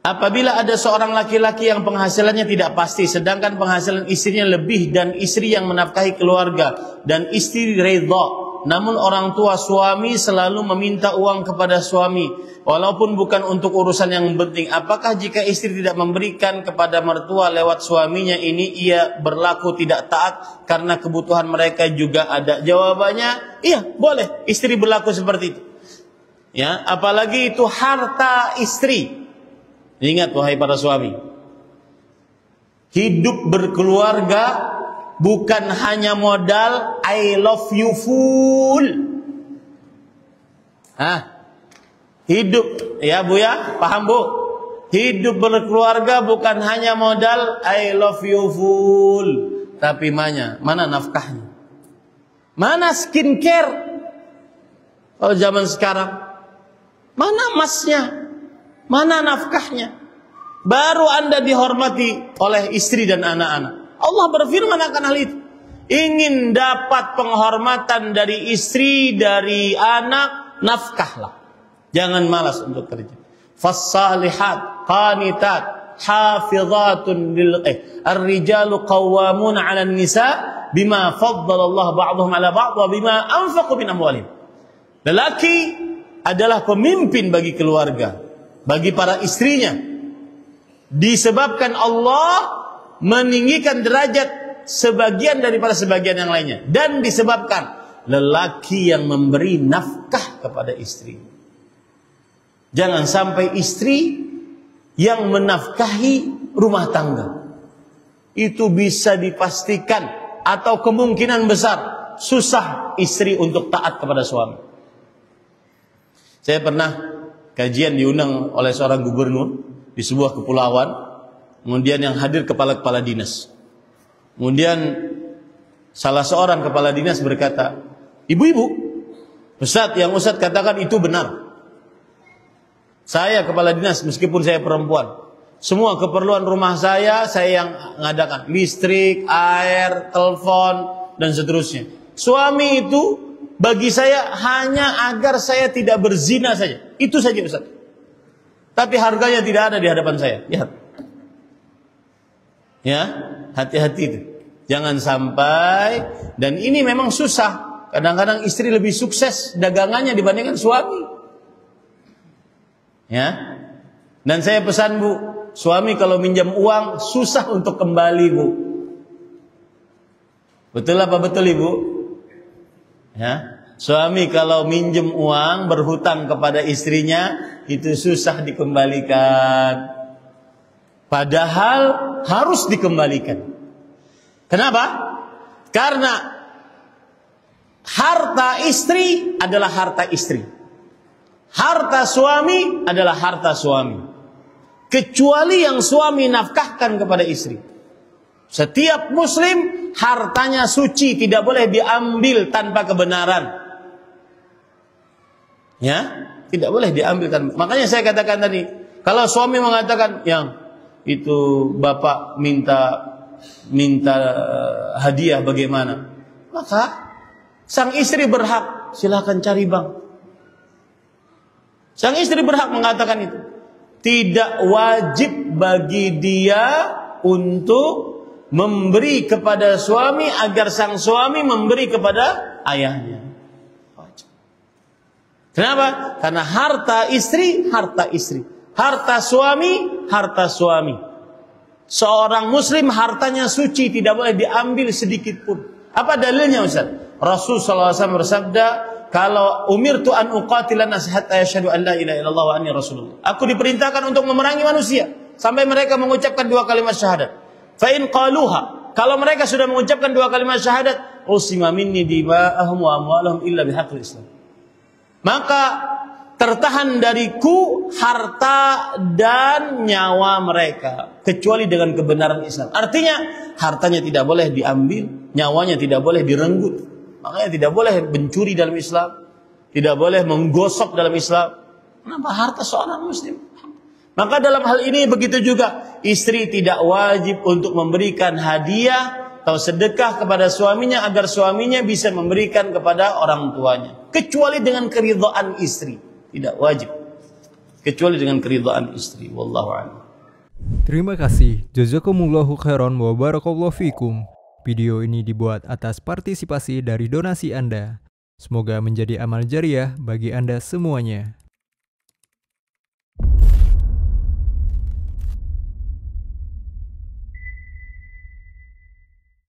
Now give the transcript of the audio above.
Apabila ada seorang laki-laki yang penghasilannya tidak pasti, sedangkan penghasilan istrinya lebih dan istri yang menafkahi keluarga dan istri redha, namun orang tua suami selalu meminta uang kepada suami walaupun bukan untuk urusan yang penting, apakah jika istri tidak memberikan kepada mertua lewat suaminya ini ia berlaku tidak taat karena kebutuhan mereka juga ada? Jawabannya iya, boleh istri berlaku seperti itu. Ya, apalagi itu harta istri. Ingat wahai para suami, hidup berkeluarga bukan hanya modal I love you full. Hidup, ya Bu ya, paham Bu? Hidup berkeluarga bukan hanya modal I love you full, tapi mana nafkahnya? Mana skincare? Kalau zaman sekarang, mana emasnya? Mana nafkahnya? Baru Anda dihormati oleh istri dan anak-anak. Allah berfirman akan hal itu. Ingin dapat penghormatan dari istri, dari anak, nafkahlah. Jangan malas untuk kerja. Fassalihat qanitat hafizatun ar-rijalu qawwamuna 'alan nisa bima faddalallahu ba'dhum 'ala ba'd wa bima anfaqu min amwalihim. Lelaki adalah pemimpin bagi keluarga, bagi para istrinya, disebabkan Allah meninggikan derajat sebagian daripada sebagian yang lainnya, dan disebabkan lelaki yang memberi nafkah kepada istri. Jangan sampai istri yang menafkahi rumah tangga. Itu bisa dipastikan atau kemungkinan besar susah istri untuk taat kepada suami. Saya pernah kajian diundang oleh seorang gubernur di sebuah kepulauan, kemudian yang hadir kepala-kepala dinas. Kemudian salah seorang kepala dinas berkata, "Ibu-ibu, Ustaz, yang Ustaz katakan itu benar. Saya kepala dinas meskipun saya perempuan. Semua keperluan rumah saya yang ngadakan. Listrik, air, telepon, dan seterusnya. Suami itu bagi saya hanya agar saya tidak berzina saja. Itu saja Ustaz. Tapi harganya tidak ada di hadapan saya." Lihat. Ya, hati-hati itu. Jangan sampai, dan ini memang susah. Kadang-kadang istri lebih sukses dagangannya dibandingkan suami. Ya. Dan saya pesan Bu, suami kalau minjam uang susah untuk kembali Bu. Betul apa betul Ibu? Ya. Suami kalau minjem uang berhutang kepada istrinya itu susah dikembalikan. Padahal harus dikembalikan. Kenapa? Karena harta istri adalah harta istri. Harta suami adalah harta suami. Kecuali yang suami nafkahkan kepada istri. Setiap muslim hartanya suci, tidak boleh diambil tanpa kebenaran. Ya, tidak boleh diambil tanpa. Makanya saya katakan tadi, kalau suami mengatakan yang itu bapak minta hadiah bagaimana, maka sang istri berhak, silakan cari bank. Sang istri berhak mengatakan itu. Tidak wajib bagi dia untuk memberi kepada suami agar sang suami memberi kepada ayahnya. Wajib. Kenapa? Karena harta istri, harta istri. Harta suami, harta suami. Seorang muslim hartanya suci, tidak boleh diambil sedikit pun. Apa dalilnya Ustaz? Rasul SAW bersabda, kalau umirtu an uqatilan nas hatta yashhadu an la ilaha illallah wa anni rasulullah. Aku diperintahkan untuk memerangi manusia sampai mereka mengucapkan dua kalimat syahadat. Fa in qaluha, kalau mereka sudah mengucapkan dua kalimat syahadat, usima minni dima'ahum wa amwalahum illa bihaqqil Islam. Maka tertahan dariku harta dan nyawa mereka kecuali dengan kebenaran Islam. Artinya hartanya tidak boleh diambil, nyawanya tidak boleh direnggut. Makanya tidak boleh mencuri dalam Islam, tidak boleh menggosok dalam Islam. Kenapa? Harta seorang muslim. Maka dalam hal ini begitu juga, istri tidak wajib untuk memberikan hadiah atau sedekah kepada suaminya agar suaminya bisa memberikan kepada orang tuanya, kecuali dengan keridhaan istri. Tidak wajib. kecuali dengan keridhaan istri. Wallahu a'lam. Terima kasih. Jazakumullahu khairan wa barakallahu fikum. Video ini dibuat atas partisipasi dari donasi Anda. Semoga menjadi amal jariah bagi Anda semuanya.